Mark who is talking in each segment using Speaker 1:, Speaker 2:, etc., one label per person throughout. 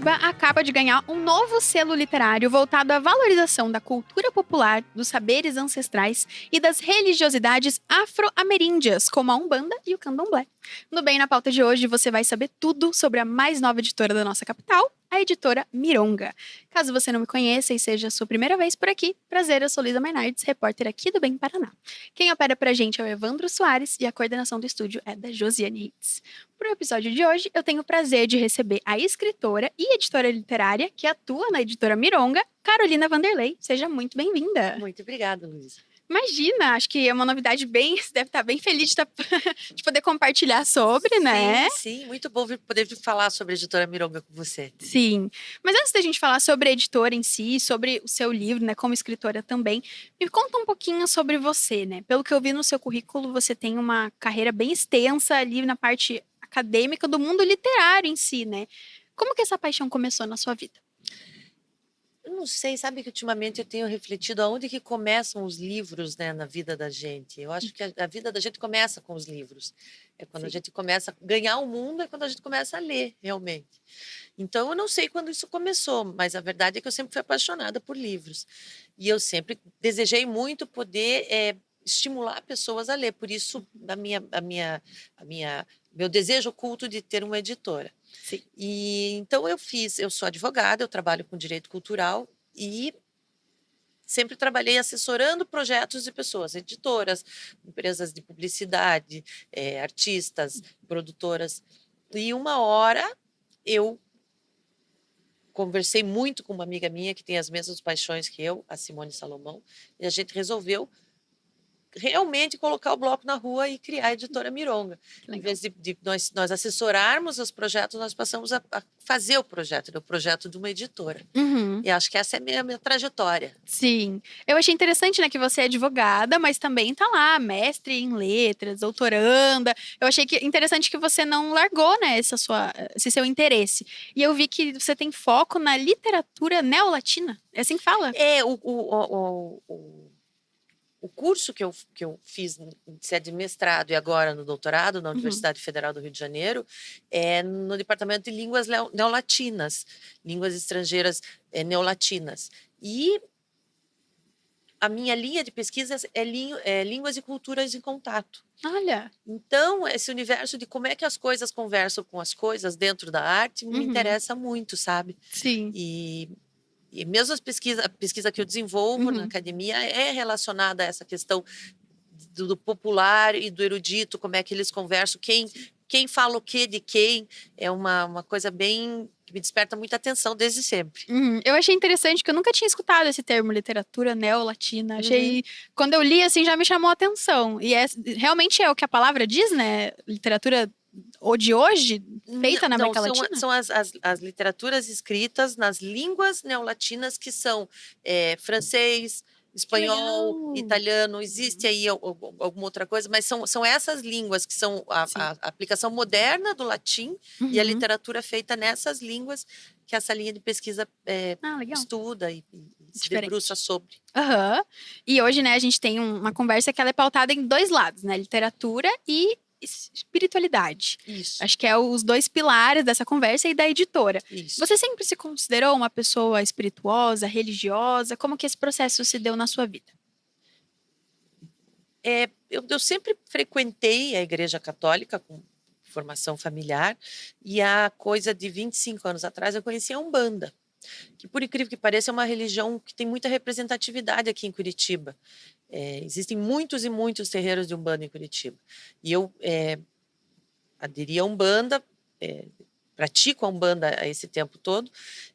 Speaker 1: Curitiba acaba de ganhar um novo selo literário voltado à valorização da cultura popular, dos saberes ancestrais e das religiosidades afro-ameríndias, como a Umbanda e o Candomblé. No Bem na Pauta de hoje, você vai saber tudo sobre a mais nova editora da nossa capital, a editora Mironga. Caso você não me conheça e seja a sua primeira vez por aqui, prazer, eu sou Lisa Mainardes, repórter aqui do Bem Paraná. Quem opera pra gente é o Evandro Soares e a coordenação do estúdio é da Josiane Hitz. Para o episódio de hoje, eu tenho o prazer de receber a escritora e editora literária que atua na editora Mironga, Carolina Vanderlei. Seja muito bem-vinda.
Speaker 2: Muito obrigada, Luísa.
Speaker 1: Imagina, acho que é uma novidade bem... Você deve estar bem feliz de poder compartilhar sobre, né?
Speaker 2: Sim, muito bom poder vir falar sobre a editora Mironga com você.
Speaker 1: Sim, mas antes da gente falar sobre a editora em si, sobre o seu livro, né, como escritora também, me conta um pouquinho sobre você, né? Pelo que eu vi no seu currículo, você tem uma carreira bem extensa ali na parte acadêmica do mundo literário em si, né? Como que essa paixão começou na sua vida?
Speaker 2: Eu não sei, sabe que ultimamente eu tenho refletido aonde que começam os livros, né, na vida da gente. Eu acho que a vida da gente começa com os livros. É quando a gente começa a ganhar o mundo, é quando a gente começa a ler, realmente. Então, eu não sei quando isso começou, mas a verdade é que eu sempre fui apaixonada por livros. E eu sempre desejei muito poder estimular pessoas a ler. Por isso, meu desejo oculto de ter uma editora.
Speaker 1: Sim.
Speaker 2: E então eu sou advogada, eu trabalho com direito cultural e sempre trabalhei assessorando projetos de pessoas, editoras, empresas de publicidade, artistas, produtoras. E uma hora eu conversei muito com uma amiga minha que tem as mesmas paixões que eu, a Simone Salomão, e a gente resolveu realmente colocar o bloco na rua e criar a editora Mironga. Em vez de nós assessorarmos os projetos, nós passamos a fazer o projeto, né? O projeto de uma editora.
Speaker 1: Uhum.
Speaker 2: E acho que essa é a minha trajetória.
Speaker 1: Sim. Eu achei interessante, né, que você é advogada, mas também tá lá, mestre em letras, doutoranda. Eu achei interessante que você não largou, né, esse seu interesse. E eu vi que você tem foco na literatura neolatina. É assim que fala?
Speaker 2: O curso que eu fiz de mestrado e agora no doutorado na Universidade Federal do Rio de Janeiro é no Departamento de Línguas Neolatinas, Línguas Estrangeiras Neolatinas. E a minha linha de pesquisa é Línguas e Culturas em Contato.
Speaker 1: Olha.
Speaker 2: Então, esse universo de como é que as coisas conversam com as coisas dentro da arte me interessa muito, sabe?
Speaker 1: Sim.
Speaker 2: E mesmo a pesquisa que eu desenvolvo na academia é relacionada a essa questão do popular e do erudito, como é que eles conversam, quem fala o que de quem, é uma coisa bem que me desperta muita atenção desde sempre.
Speaker 1: Eu achei interessante que eu nunca tinha escutado esse termo, literatura neolatina. Quando eu li, assim, já me chamou a atenção. E realmente é o que a palavra diz, né? Literatura de hoje, feita na América Latina?
Speaker 2: São as literaturas escritas nas línguas neolatinas, que são francês, espanhol, italiano. Existe aí alguma outra coisa, mas são essas línguas que são a aplicação moderna do latim e a literatura feita nessas línguas que essa linha de pesquisa estuda e se debruça sobre.
Speaker 1: E hoje, né, a gente tem uma conversa que ela é pautada em dois lados, né? Literatura e espiritualidade.
Speaker 2: Isso.
Speaker 1: Acho que é os dois pilares dessa conversa e da editora.
Speaker 2: Isso.
Speaker 1: Você sempre se considerou uma pessoa espirituosa, religiosa? Como que esse processo se deu na sua vida?
Speaker 2: Eu sempre frequentei a Igreja Católica com formação familiar, e há coisa de 25 anos atrás eu conheci a Umbanda, que, por incrível que pareça, é uma religião que tem muita representatividade aqui em Curitiba. Existem muitos e muitos terreiros de Umbanda em Curitiba. E eu aderi a Umbanda, pratico a Umbanda a esse tempo todo,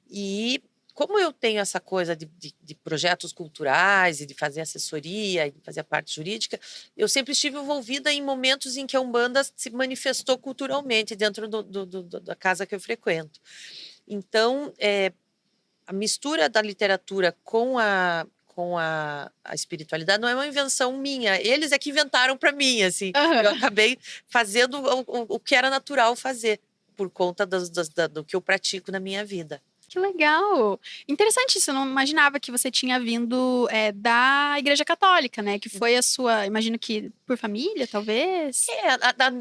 Speaker 2: e como eu tenho essa coisa de projetos culturais e de fazer assessoria e de fazer a parte jurídica, eu sempre estive envolvida em momentos em que a Umbanda se manifestou culturalmente dentro da casa que eu frequento. Então, a mistura da literatura com a espiritualidade não é uma invenção minha. Eles é que inventaram para mim, assim. Eu acabei fazendo o que era natural fazer, por conta do que eu pratico na minha vida.
Speaker 1: Que legal! Interessante isso, eu não imaginava que você tinha vindo da Igreja Católica, né? Que foi a sua, imagino que por família, talvez?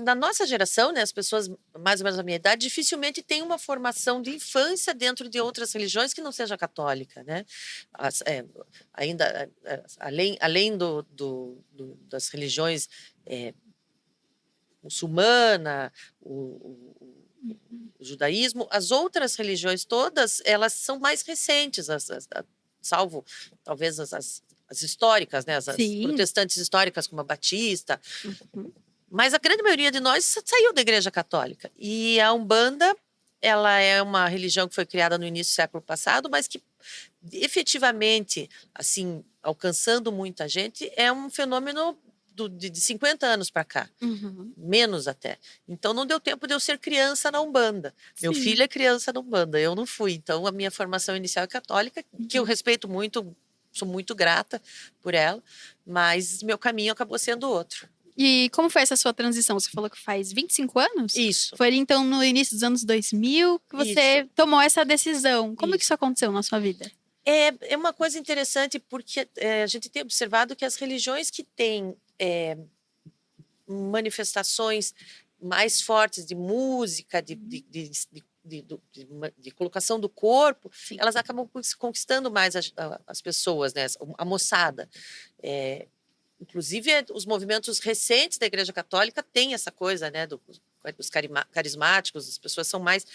Speaker 2: Da nossa geração, né, as pessoas mais ou menos da minha idade, dificilmente têm uma formação de infância dentro de outras religiões que não seja católica, né? As- é, ainda, além das religiões é, muçulmana,
Speaker 1: Uhum.
Speaker 2: o judaísmo, as outras religiões todas, elas são mais recentes, salvo talvez as históricas, né, as
Speaker 1: Sim.
Speaker 2: protestantes históricas como a Batista,
Speaker 1: Uhum.
Speaker 2: mas a grande maioria de nós saiu da Igreja Católica. E a Umbanda, ela é uma religião que foi criada no início do século passado, mas que efetivamente, assim, alcançando muita gente, é um fenômeno de 50 anos para cá.
Speaker 1: Uhum.
Speaker 2: Menos até. Então não deu tempo de eu ser criança na Umbanda. Meu
Speaker 1: Sim.
Speaker 2: filho é criança na Umbanda, eu não fui. Então a minha formação inicial é católica, que eu
Speaker 1: Uhum.
Speaker 2: respeito muito, sou muito grata por ela, mas meu caminho acabou sendo outro.
Speaker 1: E como foi essa sua transição? Você falou que faz 25 anos?
Speaker 2: Isso,
Speaker 1: Foi ali, então no início dos anos 2000 que
Speaker 2: isso,
Speaker 1: você tomou essa decisão. Como que isso
Speaker 2: isso.
Speaker 1: aconteceu na sua vida?
Speaker 2: É uma coisa interessante porque a gente tem observado que as religiões que têm manifestações mais fortes de música,
Speaker 1: Uhum.
Speaker 2: de colocação do corpo,
Speaker 1: Sim.
Speaker 2: elas acabam conquistando mais as pessoas, né? A moçada. É, inclusive, os movimentos recentes da Igreja Católica têm essa coisa, né? Dos carismáticos, as pessoas são mais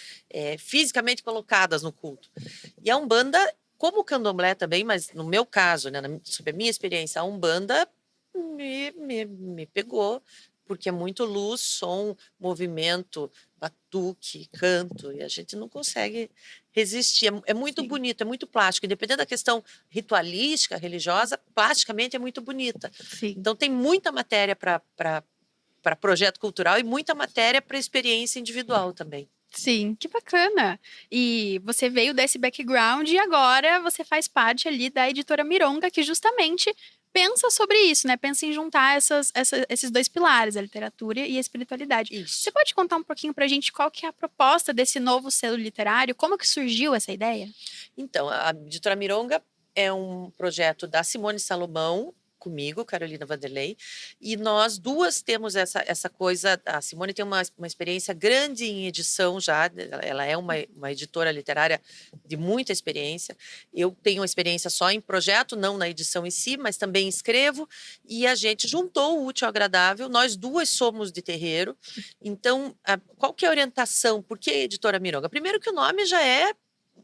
Speaker 2: fisicamente colocadas no culto. E a Umbanda, como o Candomblé também, mas no meu caso, né, sobre a minha experiência, a Umbanda me pegou, porque é muito luz, som, movimento, batuque, canto, e a gente não consegue resistir. É muito
Speaker 1: Sim.
Speaker 2: bonito, é muito plástico. Independente da questão ritualística, religiosa, plasticamente é muito bonita.
Speaker 1: Sim.
Speaker 2: Então, tem muita matéria para projeto cultural e muita matéria para experiência individual também.
Speaker 1: Sim, que bacana. E você veio desse background e agora você faz parte ali da editora Mironga, que justamente pensa sobre isso, né? Pensa em juntar esses dois pilares, a literatura e a espiritualidade. Você
Speaker 2: Isso.
Speaker 1: pode contar um pouquinho pra gente qual que é a proposta desse novo selo literário? Como que surgiu essa ideia?
Speaker 2: Então, a Editora Mironga é um projeto da Simone Salomão, comigo, Carolina Vanderlei, e nós duas temos essa coisa. A Simone tem uma experiência grande em edição já, ela é uma editora literária de muita experiência. Eu tenho uma experiência só em projeto, não na edição em si, mas também escrevo, e a gente juntou o útil ao agradável, nós duas somos de terreiro, então, qual que é a orientação? Por que Editora Mironga? Primeiro que o nome já é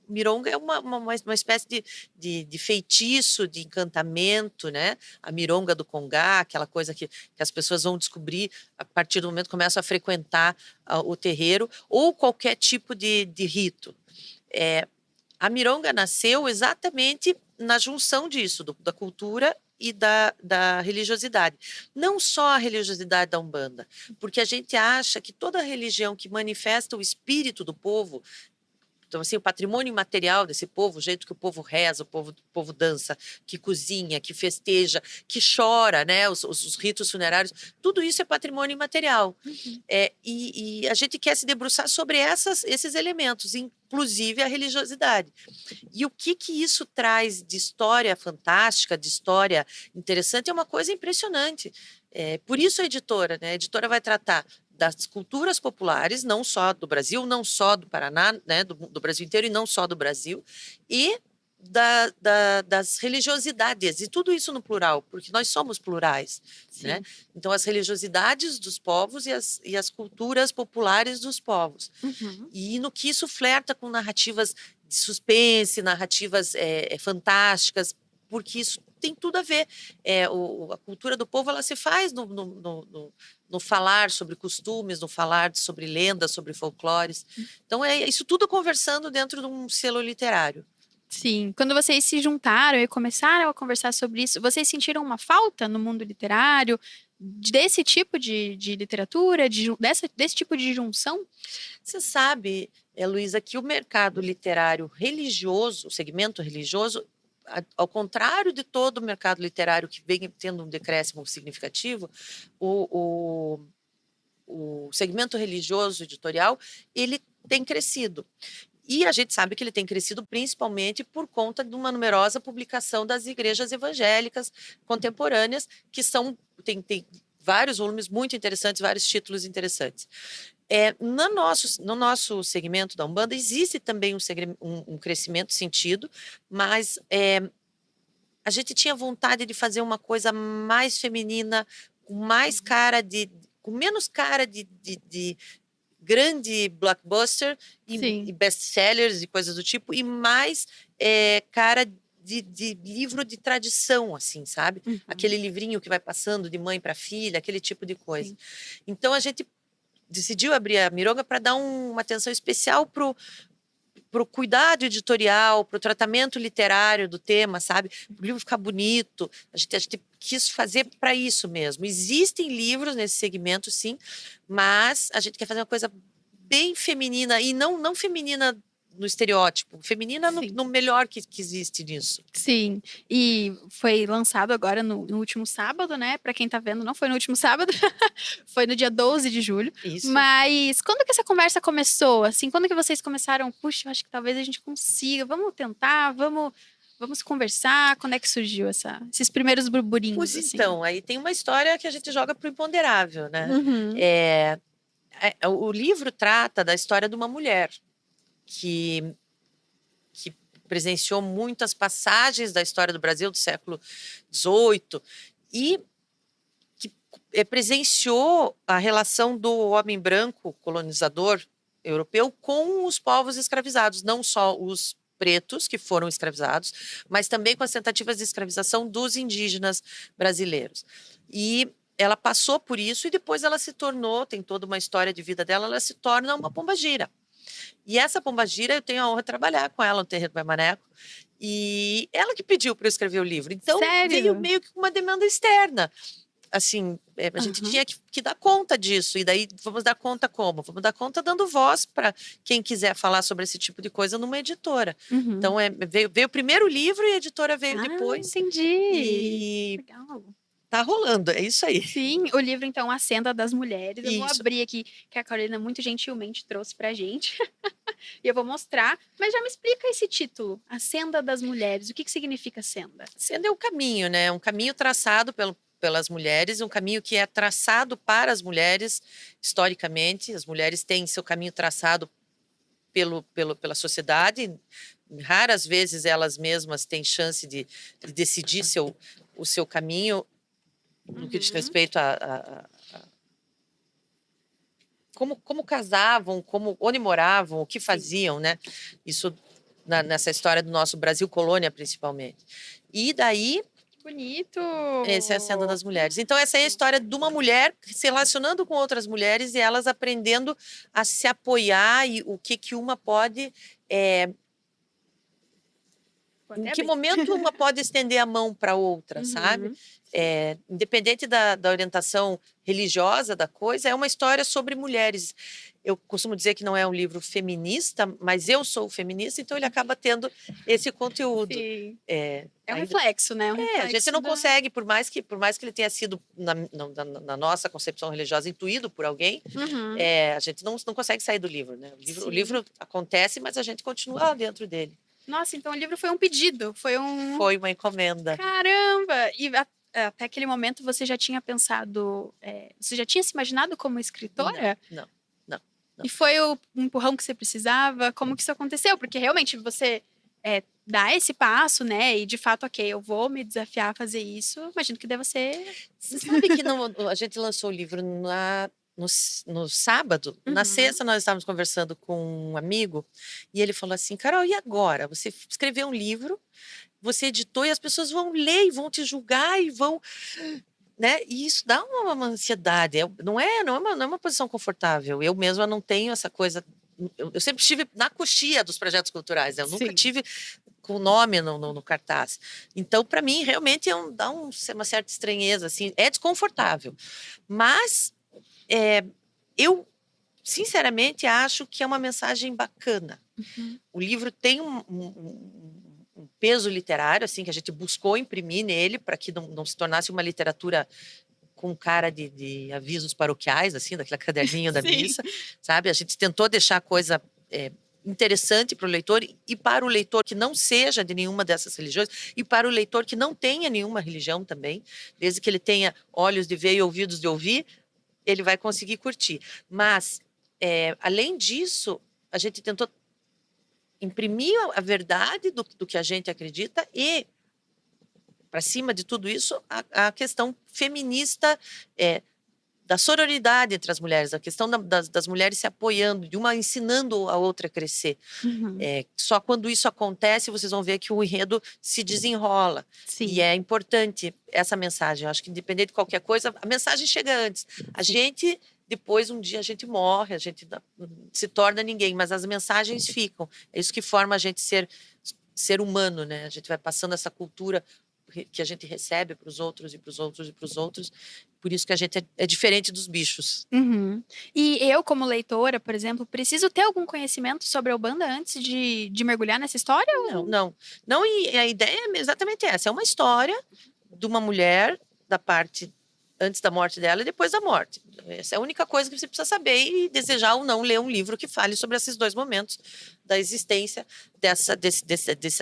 Speaker 2: Mironga é uma espécie de feitiço, de encantamento, né? A mironga do Congá, aquela coisa que as pessoas vão descobrir a partir do momento que começam a frequentar o terreiro, ou qualquer tipo de rito. É, a mironga nasceu exatamente na junção disso, da cultura e da religiosidade. Não só a religiosidade da Umbanda, porque a gente acha que toda religião que manifesta o espírito do povo, então, assim, o patrimônio imaterial desse povo, o jeito que o povo reza, o povo dança, que cozinha, que festeja, que chora, né? Os ritos funerários, tudo isso é patrimônio imaterial.
Speaker 1: Uhum.
Speaker 2: E a gente quer se debruçar sobre esses elementos, inclusive a religiosidade. E o que isso traz de história fantástica, de história interessante, é uma coisa impressionante. Por isso a editora, né? A editora vai tratar das culturas populares, não só do Brasil, não só do Paraná, né? Do Brasil inteiro e não só do Brasil, e das religiosidades, e tudo isso no plural, porque nós somos plurais, né?
Speaker 1: Sim.
Speaker 2: Então, as religiosidades dos povos e as culturas populares dos povos.
Speaker 1: Uhum.
Speaker 2: E no que isso flerta com narrativas de suspense, narrativas fantásticas, porque isso tem tudo a ver. A cultura do povo ela se faz no falar sobre costumes, no falar sobre lendas, sobre folclores. Então, é isso tudo conversando dentro de um selo literário.
Speaker 1: Sim. Quando vocês se juntaram e começaram a conversar sobre isso, vocês sentiram uma falta no mundo literário desse tipo de literatura, desse tipo de junção?
Speaker 2: Você sabe, Luísa, que o mercado literário religioso, o segmento religioso, ao contrário de todo o mercado literário que vem tendo um decréscimo significativo, o, o segmento religioso editorial ele tem crescido. E a gente sabe que ele tem crescido principalmente por conta de uma numerosa publicação das igrejas evangélicas contemporâneas, que tem vários volumes muito interessantes, vários títulos interessantes. No nosso segmento da Umbanda, existe também um crescimento sentido, mas a gente tinha vontade de fazer uma coisa mais feminina, com mais cara com menos cara de grande blockbuster e best-sellers e coisas do tipo, e mais cara de livro de tradição, assim, sabe? Aquele livrinho que vai passando de mãe para filha, aquele tipo de coisa. Sim. Então, a gente decidiu abrir a Mironga para dar uma atenção especial pro cuidado editorial, pro tratamento literário do tema, sabe? O livro ficar bonito. A gente quis fazer para isso mesmo. Existem livros nesse segmento, sim, mas a gente quer fazer uma coisa bem feminina, e não feminina no estereótipo, feminina no melhor que existe nisso.
Speaker 1: Sim, e foi lançado agora no último sábado, né? Para quem tá vendo, não foi no último sábado, foi no dia 12 de julho.
Speaker 2: Isso.
Speaker 1: Mas quando que essa conversa começou? Assim, quando que vocês começaram? Puxa, eu acho que talvez a gente consiga, vamos tentar, vamos conversar. Quando é que surgiu esses primeiros burburinhos?
Speaker 2: Pois
Speaker 1: assim?
Speaker 2: então, aí tem uma história que a gente joga pro imponderável, né? O livro trata da história de uma mulher que presenciou muitas passagens da história do Brasil do século XVIII e que presenciou a relação do homem branco colonizador europeu com os povos escravizados, não só os pretos que foram escravizados, mas também com as tentativas de escravização dos indígenas brasileiros. E ela passou por isso e depois ela se tornou, tem toda uma história de vida dela, ela se torna uma pombagira. E essa pombagira, eu tenho a honra de trabalhar com ela no terreiro do Maneco, e ela que pediu para eu escrever o livro. Então, veio meio que uma demanda externa. Assim, a gente tinha que dar conta disso, e daí vamos dar conta como? Vamos dar conta dando voz para quem quiser falar sobre esse tipo de coisa numa editora. Então, veio o primeiro livro e a editora veio depois.
Speaker 1: Entendi.
Speaker 2: E
Speaker 1: legal.
Speaker 2: Tá rolando, é isso aí.
Speaker 1: Sim, o livro, então, A Senda das Mulheres. Eu vou abrir aqui, que a Carolina muito gentilmente trouxe pra gente. E eu vou mostrar. Mas já me explica esse título, A Senda das Mulheres. O que significa senda?
Speaker 2: Senda é um caminho, né? Um caminho traçado pelas mulheres, um caminho que é traçado para as mulheres historicamente. As mulheres têm seu caminho traçado pela sociedade. Raras vezes elas mesmas têm chance de decidir o seu caminho no que diz respeito a como casavam, onde moravam, o que faziam, né? Isso nessa história do nosso Brasil colônia, principalmente. E daí...
Speaker 1: Bonito!
Speaker 2: Essa é a Senda das Mulheres. Então, essa é a história de uma mulher se relacionando com outras mulheres e elas aprendendo a se apoiar e o que uma pode... em que momento uma pode estender a mão para outra, sabe? Independente da orientação religiosa da coisa, é uma história sobre mulheres. Eu costumo dizer que não é um livro feminista, mas eu sou feminista, então ele acaba tendo esse conteúdo.
Speaker 1: Sim. É um reflexo, né?
Speaker 2: A gente não consegue, por mais que ele tenha sido, na nossa concepção religiosa, intuído por alguém, a gente não consegue sair do livro, né? O livro acontece, mas a gente continua lá dentro dele.
Speaker 1: Nossa, então o livro foi um pedido, foi
Speaker 2: uma encomenda.
Speaker 1: Caramba! E até aquele momento você já tinha pensado, você já tinha se imaginado como escritora?
Speaker 2: Não.
Speaker 1: E foi o empurrão que você precisava? Como que isso aconteceu? Porque realmente você dá esse passo, né? E de fato, ok, eu vou me desafiar a fazer isso. Imagino que deva ser...
Speaker 2: Você sabe que a gente lançou o livro no sábado, na sexta nós estávamos conversando com um amigo e ele falou assim, Carol, e agora? Você escreveu um livro, você editou e as pessoas vão ler e vão te julgar e vão... Né? E isso dá uma ansiedade, não é uma posição confortável. Eu mesma não tenho essa coisa... Eu sempre estive na coxia dos projetos culturais, eu nunca tive com o nome no cartaz. Então, para mim, realmente dá uma certa estranheza, assim, é desconfortável. Mas eu, sinceramente, acho que é uma mensagem bacana. O livro tem um peso literário, assim, que a gente buscou imprimir nele para que não se tornasse uma literatura com cara de avisos paroquiais, assim, daquele caderninho da missa, sabe? A gente tentou deixar a coisa interessante para o leitor e para o leitor que não seja de nenhuma dessas religiões e para o leitor que não tenha nenhuma religião também, desde que ele tenha olhos de ver e ouvidos de ouvir, ele vai conseguir curtir. Mas, além disso, a gente tentou imprimir a verdade do que a gente acredita e, para cima de tudo isso, a questão feminista da sororidade entre as mulheres, a questão das mulheres se apoiando, de uma ensinando a outra a crescer.
Speaker 1: Uhum.
Speaker 2: Só quando isso acontece, vocês vão ver que o enredo se desenrola.
Speaker 1: Sim.
Speaker 2: E é importante essa mensagem. Eu acho que, independente de qualquer coisa, a mensagem chega antes. A gente, depois, um dia, a gente morre, a gente se torna ninguém, mas as mensagens ficam. É isso que forma a gente ser humano, né? A gente vai passando essa cultura que a gente recebe para os outros e para os outros e para os outros. Por isso que a gente é diferente dos bichos.
Speaker 1: Uhum. E eu, como leitora, por exemplo, preciso ter algum conhecimento sobre a Ubanda antes de mergulhar nessa história?
Speaker 2: Não, e a ideia é exatamente essa. É uma história de uma mulher da parte antes da morte dela e depois da morte. Essa é a única coisa que você precisa saber e desejar ou não ler um livro que fale sobre esses dois momentos da existência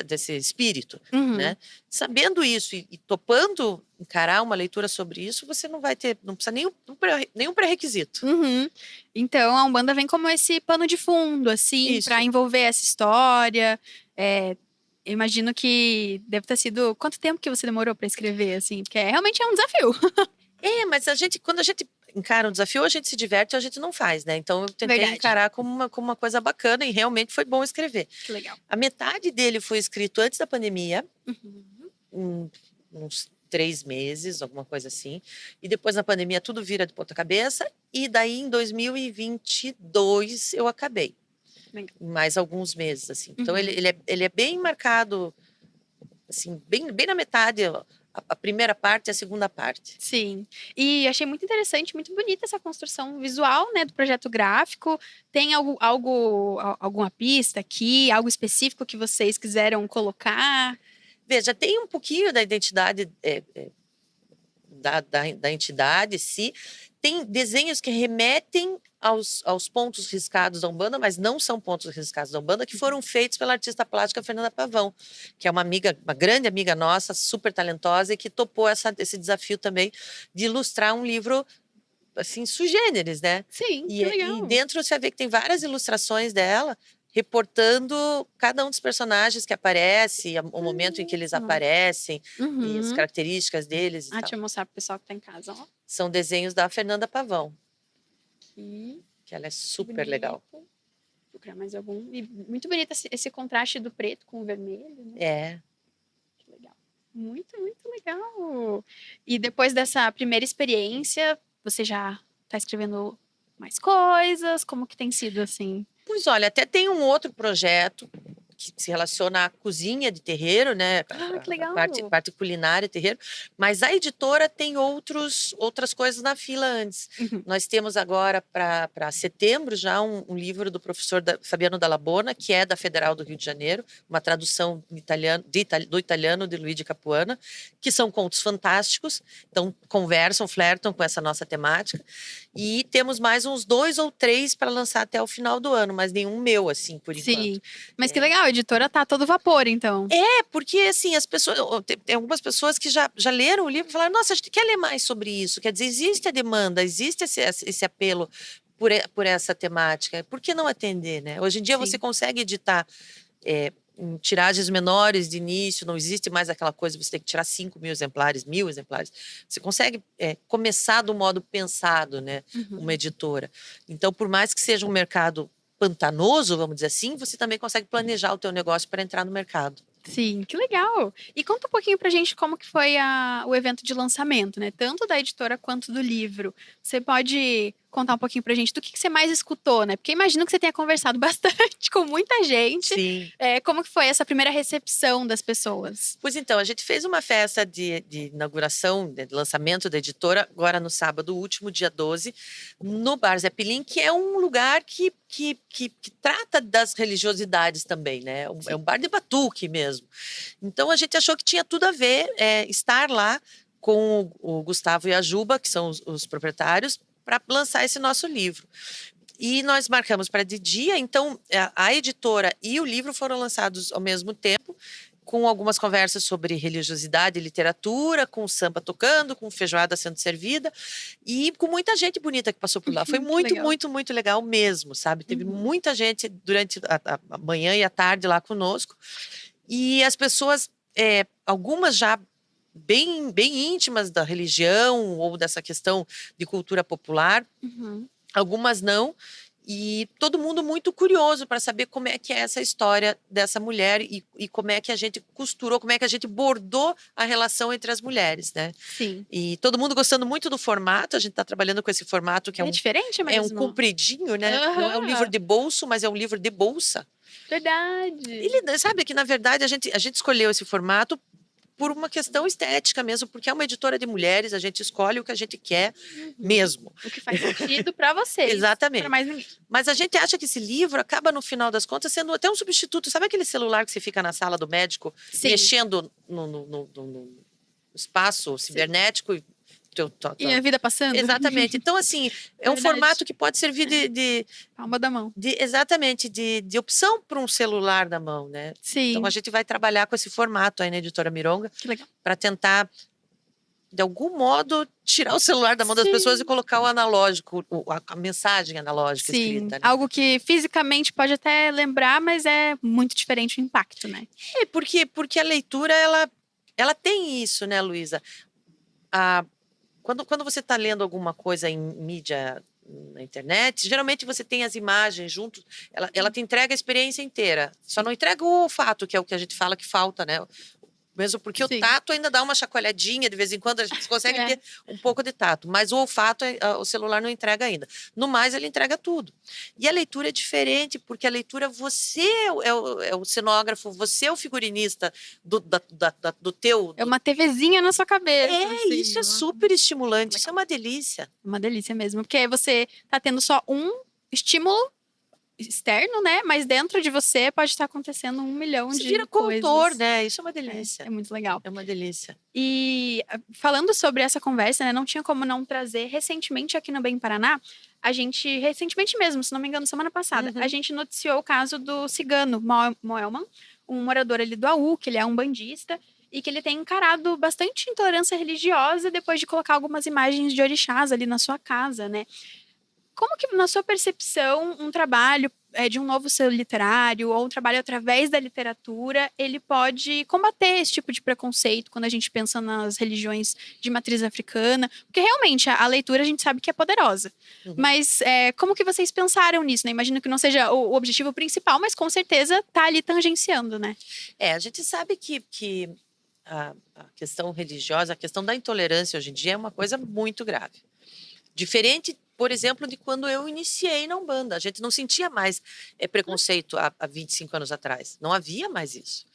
Speaker 2: desse espírito,
Speaker 1: Uhum.
Speaker 2: né? Sabendo isso e topando encarar uma leitura sobre isso, você não precisa nenhum pré-requisito.
Speaker 1: Uhum. Então, a Umbanda vem como esse pano de fundo, assim, para envolver essa história. Eu imagino que deve ter sido... Quanto tempo que você demorou para escrever, assim? Porque realmente é um desafio.
Speaker 2: Mas quando a gente encara um desafio, a gente se diverte ou a gente não faz, né? Então, eu tentei
Speaker 1: Verdade.
Speaker 2: encarar como uma coisa bacana e realmente foi bom escrever.
Speaker 1: Que legal.
Speaker 2: A metade dele foi escrito antes da pandemia, uns 3 meses, alguma coisa assim. E depois, na pandemia, tudo vira de ponta cabeça. E daí, em 2022, eu acabei.
Speaker 1: Legal.
Speaker 2: Mais alguns meses, assim. Então, ele é bem marcado, assim, bem na metade, a primeira parte e a segunda parte.
Speaker 1: Sim. E achei muito interessante, muito bonita essa construção visual, né, do projeto gráfico. Tem alguma pista aqui, algo específico que vocês quiseram colocar?
Speaker 2: Veja, tem um pouquinho da identidade da entidade, sim. Tem desenhos que remetem aos pontos riscados da Umbanda, mas não são pontos riscados da Umbanda, que foram feitos pela artista plástica Fernanda Pavão, que é uma grande amiga nossa, super talentosa, e que topou esse desafio também de ilustrar um livro assim, sui generis, né?
Speaker 1: Sim, que legal.
Speaker 2: E dentro você vai ver que tem várias ilustrações dela, reportando cada um dos personagens que aparece, o momento em que eles aparecem, e as características deles e tal.
Speaker 1: Deixa eu mostrar pro pessoal que tá em casa, ó.
Speaker 2: São desenhos da Fernanda Pavão.
Speaker 1: Aqui.
Speaker 2: Que ela é super
Speaker 1: Bonito.
Speaker 2: legal.
Speaker 1: Vou procurar mais algum. E muito bonito esse contraste do preto com o vermelho, né? Que legal. Muito, muito legal. E depois dessa primeira experiência, você já tá escrevendo mais coisas? Como que tem sido, assim?
Speaker 2: Pois olha, até tem um outro projeto que se relaciona à cozinha de terreiro, né?
Speaker 1: Que legal.
Speaker 2: Parte culinária de terreiro, mas a editora tem outras coisas na fila antes. Nós temos agora para setembro já um livro do professor Fabiano Dalla Bona, que é da Federal do Rio de Janeiro, uma tradução do italiano de Luigi Capuana, que são contos fantásticos, então flertam com essa nossa temática. E temos mais uns 2 ou 3 para lançar até o final do ano, mas nenhum meu, assim, por enquanto.
Speaker 1: Sim, mas que legal, a editora tá a todo vapor, então.
Speaker 2: Porque assim, tem algumas pessoas que já leram o livro e falaram, nossa, a gente quer ler mais sobre isso. Quer dizer, existe a demanda, existe esse apelo por essa temática. Por que não atender, né? Hoje em dia você consegue editar em tiragens menores de início, não existe mais aquela coisa, você tem que tirar 5.000 exemplares, 1.000 exemplares. Você consegue começar do modo pensado, né? Uma editora. Então, por mais que seja um mercado pantanoso, vamos dizer assim, você também consegue planejar o teu negócio para entrar no mercado.
Speaker 1: Sim, que legal. E conta um pouquinho pra gente como que foi o evento de lançamento, né? Tanto da editora quanto do livro. Você pode contar um pouquinho pra gente do que você mais escutou, né? Porque imagino que você tenha conversado bastante com muita gente.
Speaker 2: Sim.
Speaker 1: Como que foi essa primeira recepção das pessoas?
Speaker 2: Pois então, a gente fez uma festa de inauguração, de lançamento da editora, agora no sábado, último, dia 12, no Bar Zé Pilim, que é um lugar que trata das religiosidades também, né? É um bar de batuque mesmo. Então, a gente achou que tinha tudo a ver estar lá com o Gustavo e a Juba, que são os proprietários, para lançar esse nosso livro. E nós marcamos para de dia, então a editora e o livro foram lançados ao mesmo tempo, com algumas conversas sobre religiosidade e literatura, com o samba tocando, com feijoada sendo servida, e com muita gente bonita que passou por lá. Foi
Speaker 1: Que
Speaker 2: muito,
Speaker 1: legal.
Speaker 2: muito, muito legal mesmo, sabe? Teve
Speaker 1: Uhum.
Speaker 2: muita gente durante a manhã e a tarde lá conosco, e as pessoas, algumas já bem, bem íntimas da religião ou dessa questão de cultura popular,
Speaker 1: Uhum.
Speaker 2: algumas não, e todo mundo muito curioso para saber como é que é essa história dessa mulher e como é que a gente costurou, como é que a gente bordou a relação entre as mulheres, né?
Speaker 1: Sim.
Speaker 2: E todo mundo gostando muito do formato, a gente está trabalhando com esse formato que
Speaker 1: É diferente
Speaker 2: é um
Speaker 1: mesmo.
Speaker 2: compridinho, né? Não é um livro
Speaker 1: Aham.
Speaker 2: de bolso, mas é um livro de bolsa.
Speaker 1: Verdade.
Speaker 2: Ele sabe que, na verdade, a gente escolheu esse formato por uma questão estética mesmo, porque é uma editora de mulheres, a gente escolhe o que a gente quer
Speaker 1: Uhum.
Speaker 2: mesmo.
Speaker 1: O que faz sentido para vocês. Para
Speaker 2: Exatamente.
Speaker 1: mais ninguém.
Speaker 2: Mas a gente acha que esse livro acaba, no final das contas, sendo até um substituto. Sabe aquele celular que você fica na sala do médico,
Speaker 1: Sim.
Speaker 2: mexendo no espaço cibernético?
Speaker 1: E a vida passando?
Speaker 2: Exatamente. Então, assim, é um
Speaker 1: Verdade.
Speaker 2: formato que pode servir
Speaker 1: Palma da mão.
Speaker 2: exatamente, de opção para um celular na mão, né?
Speaker 1: Sim.
Speaker 2: Então, a gente vai trabalhar com esse formato aí na Editora Mironga,
Speaker 1: Que legal.
Speaker 2: para tentar, de algum modo, tirar o celular da mão das
Speaker 1: Sim.
Speaker 2: pessoas e colocar o analógico, a mensagem analógica
Speaker 1: Sim.
Speaker 2: escrita, né?
Speaker 1: Algo que fisicamente pode até lembrar, mas é muito diferente o impacto, né?
Speaker 2: Porque a leitura, ela tem isso, né, Luísa? Quando você está lendo alguma coisa em mídia na internet, geralmente você tem as imagens junto, ela te entrega a experiência inteira, só não entrega o olfato, que é o que a gente fala que falta, né? Mesmo porque
Speaker 1: Sim.
Speaker 2: o tato ainda dá uma chacoalhadinha, de vez em quando a gente consegue
Speaker 1: É.
Speaker 2: ter um pouco de tato, mas o olfato o celular não entrega ainda. No mais, ele entrega tudo. E a leitura é diferente, porque a leitura você é o cenógrafo, você é o figurinista do teu.
Speaker 1: É uma TVzinha na sua cabeça. assim.
Speaker 2: Isso é super estimulante, isso é uma delícia.
Speaker 1: Uma delícia mesmo. Porque você tá tendo só um estímulo externo, né? Mas dentro de você pode estar acontecendo 1 milhão
Speaker 2: Você
Speaker 1: de
Speaker 2: vira
Speaker 1: coisas.
Speaker 2: coautor, né? Isso é uma delícia.
Speaker 1: É muito legal.
Speaker 2: É uma delícia.
Speaker 1: E falando sobre essa conversa, né? Não tinha como não trazer. Recentemente, aqui no Bem Paraná, a gente, recentemente mesmo, se não me engano, semana passada,
Speaker 2: Uhum.
Speaker 1: a gente noticiou o caso do cigano Moelman, um morador ali do AU, que ele é um bandista, e que ele tem encarado bastante intolerância religiosa depois de colocar algumas imagens de orixás ali na sua casa, né? Como que, na sua percepção, um trabalho de um novo selo literário ou um trabalho através da literatura, ele pode combater esse tipo de preconceito quando a gente pensa nas religiões de matriz africana? Porque realmente a leitura a gente sabe que é poderosa.
Speaker 2: Uhum.
Speaker 1: Mas como que vocês pensaram nisso? Né? Imagino que não seja o objetivo principal, mas com certeza está ali tangenciando, né?
Speaker 2: A gente sabe que a questão religiosa, a questão da intolerância hoje em dia é uma coisa muito grave. Diferente, por exemplo, de quando eu iniciei na Umbanda. A gente não sentia mais preconceito há 25 anos atrás. Não havia mais isso.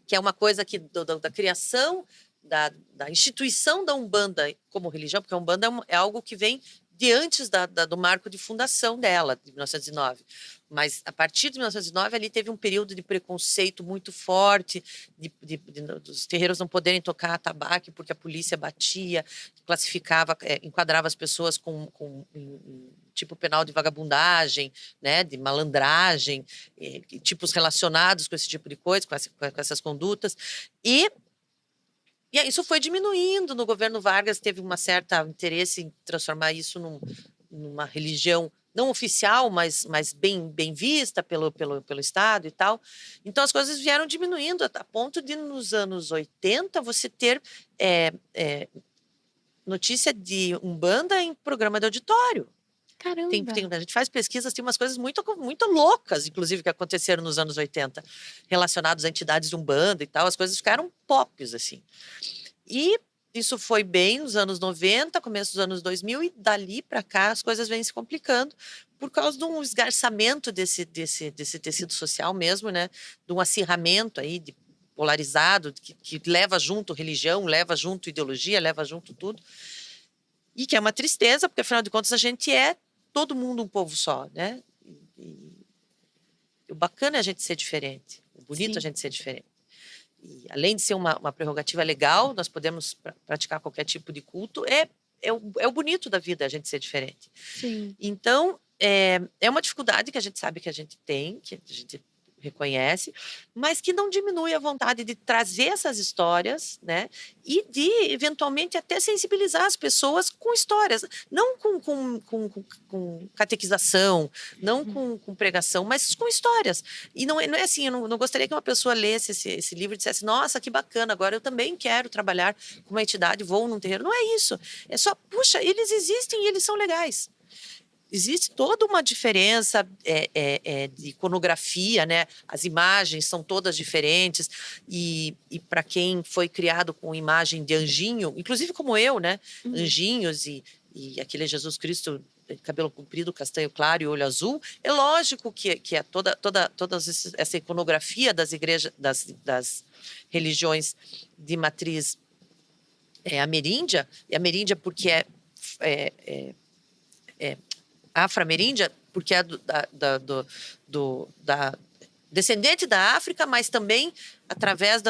Speaker 2: Que é uma coisa que da criação, da instituição da Umbanda como religião, porque a Umbanda é algo que vem de antes do marco de fundação dela, de 1909. Mas, a partir de 1909, ali teve um período de preconceito muito forte, dos terreiros não poderem tocar atabaque porque a polícia batia, classificava, enquadrava as pessoas com tipo penal de vagabundagem, né, de malandragem, tipos relacionados com esse tipo de coisa, com essas condutas. E isso foi diminuindo. No governo Vargas teve uma certa interesse em transformar isso numa religião não oficial, mas bem vista pelo Estado e tal. Então, as coisas vieram diminuindo a ponto de, nos anos 80, você ter notícia de Umbanda em programa de auditório.
Speaker 1: Caramba!
Speaker 2: A gente faz pesquisas, tem umas coisas muito, muito loucas, inclusive, que aconteceram nos anos 80, relacionadas a entidades de Umbanda e tal. As coisas ficaram pops, assim. E isso foi bem nos anos 90, começo dos anos 2000, e dali para cá as coisas vêm se complicando por causa de um esgarçamento desse tecido social mesmo, né? De um acirramento aí polarizado, que leva junto religião, leva junto ideologia, leva junto tudo. E que é uma tristeza, porque afinal de contas a gente é todo mundo um povo só, né? E o bacana é a gente ser diferente, o bonito é a gente ser diferente. E, além de ser uma prerrogativa legal, nós podemos praticar qualquer tipo de culto, é o bonito da vida a gente ser diferente.
Speaker 1: Sim.
Speaker 2: Então, é uma dificuldade que a gente sabe que a gente tem, que a gente reconhece, mas que não diminui a vontade de trazer essas histórias, né? E de, eventualmente, até sensibilizar as pessoas com histórias. Não com catequização, não com pregação, mas com histórias. E não é assim, eu não gostaria que uma pessoa lesse esse livro e dissesse, nossa, que bacana, agora eu também quero trabalhar com uma entidade, vou num terreiro. Não é isso. É só, puxa, eles existem e eles são legais. Existe toda uma diferença de iconografia, né? As imagens são todas diferentes e para quem foi criado com imagem de anjinho, inclusive como eu, né? Anjinhos e aquele Jesus Cristo, cabelo comprido, castanho claro e olho azul, é lógico que é toda essa iconografia das igrejas, das religiões de matriz ameríndia, e ameríndia porque é afro-ameríndia, porque é da descendente da África, mas também através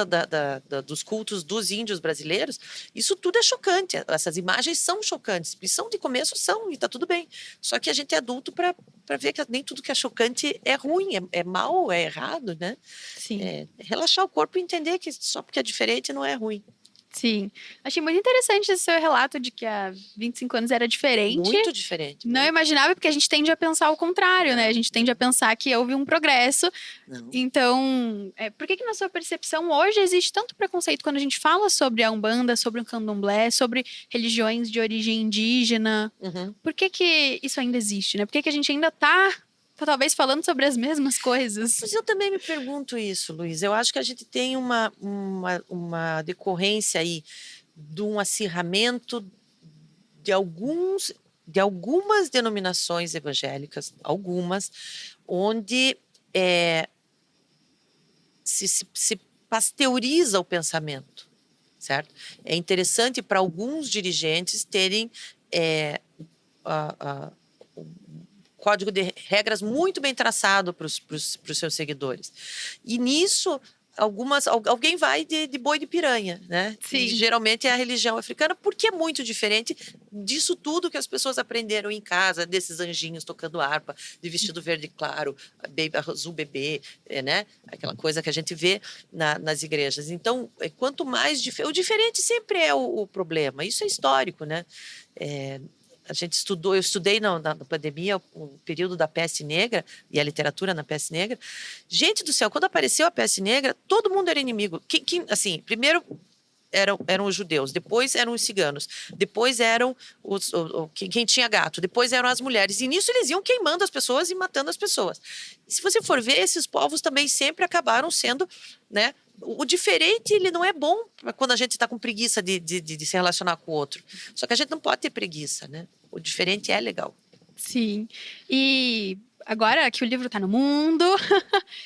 Speaker 2: dos cultos dos índios brasileiros. Isso tudo é chocante. Essas imagens são chocantes. E são de começo, e está tudo bem. Só que a gente é adulto para ver que nem tudo que é chocante é ruim, é mal, é errado, né?
Speaker 1: Sim.
Speaker 2: Relaxar o corpo e entender que só porque é diferente não é ruim.
Speaker 1: Sim. Achei muito interessante esse seu relato de que há 25 anos era diferente.
Speaker 2: Muito diferente.
Speaker 1: Não imaginava, porque a gente tende a pensar o contrário, né? A gente tende a pensar que houve um progresso.
Speaker 2: Não.
Speaker 1: Então, por que na sua percepção hoje existe tanto preconceito quando a gente fala sobre a Umbanda, sobre o Candomblé, sobre religiões de origem indígena? Por que isso ainda existe, né? Por que a gente ainda está talvez falando sobre as mesmas coisas?
Speaker 2: Mas eu também me pergunto isso, Luiz. Eu acho que a gente tem uma decorrência aí de um acirramento de algumas denominações evangélicas, onde se pasteuriza o pensamento, certo? É interessante para alguns dirigentes terem código de regras muito bem traçado para os seus seguidores. E nisso, alguém vai de boi de piranha, né?
Speaker 1: Sim.
Speaker 2: E geralmente é a religião africana, porque é muito diferente disso tudo que as pessoas aprenderam em casa, desses anjinhos tocando harpa, de vestido verde claro, azul bebê, né? Aquela coisa que a gente vê nas igrejas. Então, quanto mais... O diferente sempre é o problema. Isso é histórico, né? A gente eu estudei na pandemia o período da peste negra e a literatura na peste negra. Gente do céu, quando apareceu a peste negra, todo mundo era inimigo. Assim, primeiro eram os judeus, depois eram os ciganos, depois eram quem tinha gato, depois eram as mulheres. E nisso eles iam queimando as pessoas e matando as pessoas. E se você for ver, esses povos também sempre acabaram sendo, né? O diferente, ele não é bom quando a gente está com preguiça de se relacionar com o outro. Só que a gente não pode ter preguiça, né? O diferente é legal.
Speaker 1: Sim. E agora que o livro está no mundo,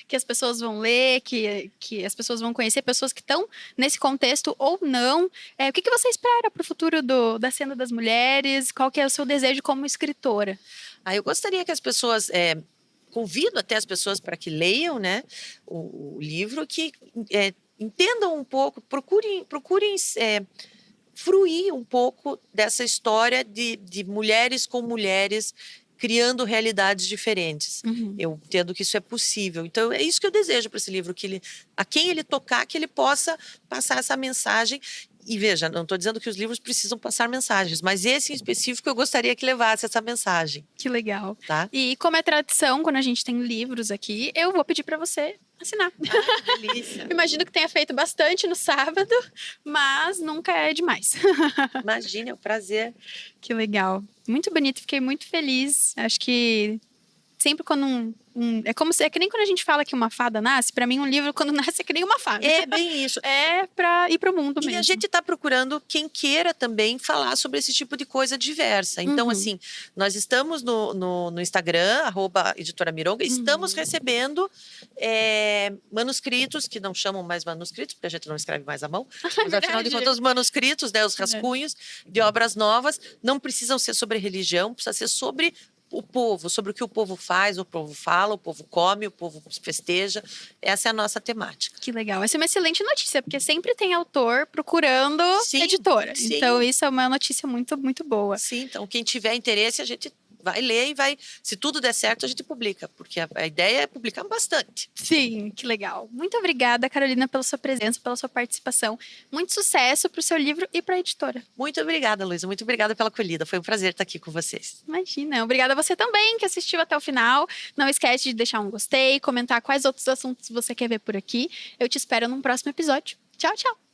Speaker 1: que as pessoas vão ler, que as pessoas vão conhecer pessoas que estão nesse contexto ou não, o que você espera para o futuro da cena das mulheres? Qual que é o seu desejo como escritora?
Speaker 2: Eu gostaria que as pessoas... convido até as pessoas para que leiam, né, o livro, que entendam um pouco, procurem fruir um pouco dessa história de mulheres com mulheres criando realidades diferentes. Eu entendo que isso é possível. Então, é isso que eu desejo para esse livro, que a quem ele tocar, que ele possa passar essa mensagem. E veja, não estou dizendo que os livros precisam passar mensagens, mas esse em específico eu gostaria que levasse essa mensagem.
Speaker 1: Que legal.
Speaker 2: Tá?
Speaker 1: E como é tradição, quando a gente tem livros aqui, eu vou pedir para você assinar.
Speaker 2: Que delícia.
Speaker 1: Imagino que tenha feito bastante no sábado, mas nunca é demais.
Speaker 2: Imagina, é um prazer.
Speaker 1: Que legal. Muito bonito, fiquei muito feliz. Acho que sempre quando é que nem quando a gente fala que uma fada nasce, para mim um livro quando nasce é que nem uma fada.
Speaker 2: É bem isso.
Speaker 1: É para ir para o mundo mesmo.
Speaker 2: E a gente está procurando quem queira também falar sobre esse tipo de coisa diversa. Então, assim, nós estamos no Instagram, @editoramironga, estamos recebendo manuscritos, que não chamam mais manuscritos, porque a gente não escreve mais à mão, mas afinal de contas, os manuscritos, né, os rascunhos de obras novas, não precisam ser sobre religião, precisa ser sobre o povo, sobre o que o povo faz, o povo fala, o povo come, o povo festeja. Essa é a nossa temática.
Speaker 1: Que legal. Essa é uma excelente notícia, porque sempre tem autor procurando editora.
Speaker 2: Sim.
Speaker 1: Então, isso é uma notícia muito, muito boa.
Speaker 2: Sim, então quem tiver interesse, a gente vai ler e vai, se tudo der certo, a gente publica, porque a ideia é publicar bastante.
Speaker 1: Sim, que legal. Muito obrigada, Carolina, pela sua presença, pela sua participação. Muito sucesso para o seu livro e para a editora.
Speaker 2: Muito obrigada, Luísa. Muito obrigada pela acolhida. Foi um prazer estar aqui com vocês.
Speaker 1: Imagina. Obrigada a você também que assistiu até o final. Não esquece de deixar um gostei, comentar quais outros assuntos você quer ver por aqui. Eu te espero num próximo episódio. Tchau, tchau.